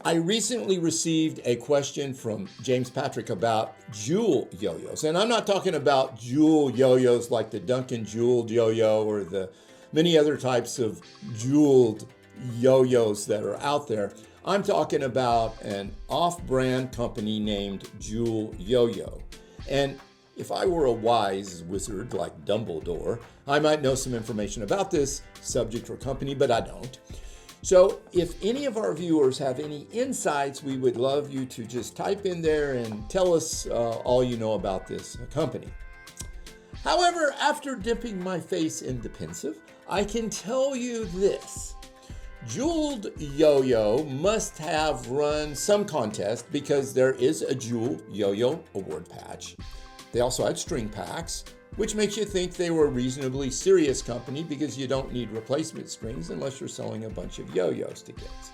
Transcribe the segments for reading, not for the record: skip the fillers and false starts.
I recently received a question from James Patrick about jewel yo-yos. And I'm not talking about jewel yo-yos like the Duncan Jeweled Yo-Yo or the many other types of jeweled yo-yos that are out there. I'm talking about an off-brand company named Jewel Yo-Yo. And if I were a wise wizard like Dumbledore, I might know some information about this subject or company, but I don't. So if any of our viewers have any insights, we would love you to just type in there and tell us all you know about this company. However, after dipping my face in the pensive, I can tell you this. Jeweled Yo-Yo must have run some contest because there is a Jewel Yo-Yo award patch. They also had string packs, which makes you think they were a reasonably serious company because you don't need replacement strings unless you're selling a bunch of yo-yos to kids.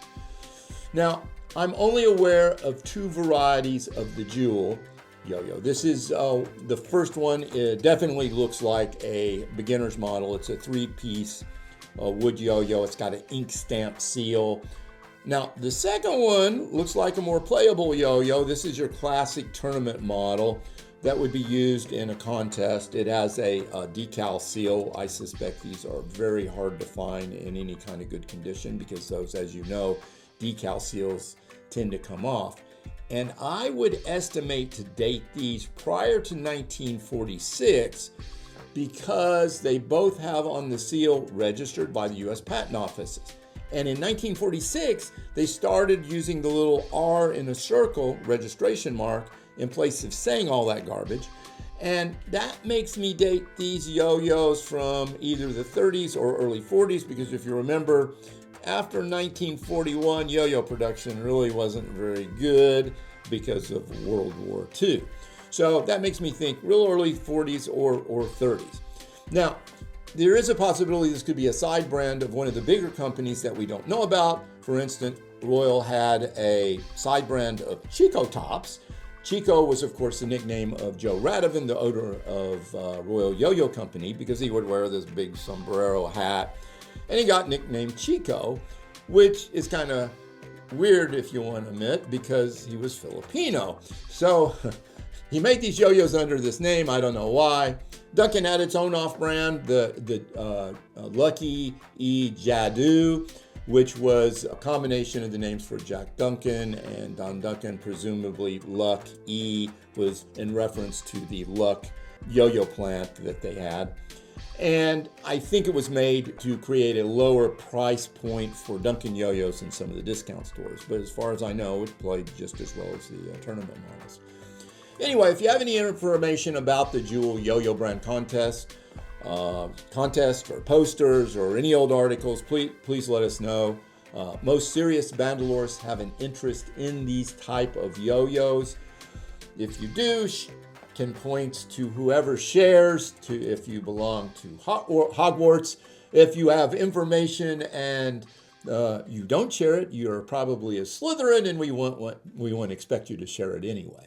Now, I'm only aware of two varieties of the Jewel Yo-Yo. This is the first one. It definitely looks like a beginner's model. It's a three-piece wood yo-yo. It's got an ink stamp seal. Now, the second one looks like a more playable yo-yo. This is your classic tournament model that would be used in a contest. It has a decal seal. I suspect these are very hard to find in any kind of good condition because those, as you know, decal seals tend to come off. And I would estimate to date these prior to 1946 because they both have on the seal registered by the U.S. Patent Office. And in 1946, they started using the little R in a circle registration mark in place of saying all that garbage. And that makes me date these yo-yos from either the 30s or early 40s, because if you remember, after 1941, yo-yo production really wasn't very good because of World War II. So that makes me think real early 40s or 30s. Now, there is a possibility this could be a side brand of one of the bigger companies that we don't know about. For instance, Royal had a side brand of Chico tops. Chico was, of course, the nickname of Joe Radovan, the owner of Royal Yo-Yo Company, because he would wear this big sombrero hat. And he got nicknamed Chico, which is kind of weird, if you want to admit, because he was Filipino. So he made these yo-yos under this name. I don't know why. Duncan had its own off-brand, the Lucky Meisenheimer, which was a combination of the names for Jack Duncan and Don Duncan. Presumably Luck E was in reference to the Luck yo-yo plant that they had. And I think it was made to create a lower price point for Duncan yo-yos in some of the discount stores. But as far as I know, it played just as well as the tournament models. Anyway, if you have any information about the Jewel Yo-Yo brand contest or posters or any old articles, please let us know. Most serious Bandalorists have an interest in these type of yo-yos. If you do, can point to whoever shares, to if you belong to Hogwarts. If you have information and you don't share it, you're probably a Slytherin, and we won't expect you to share it anyway.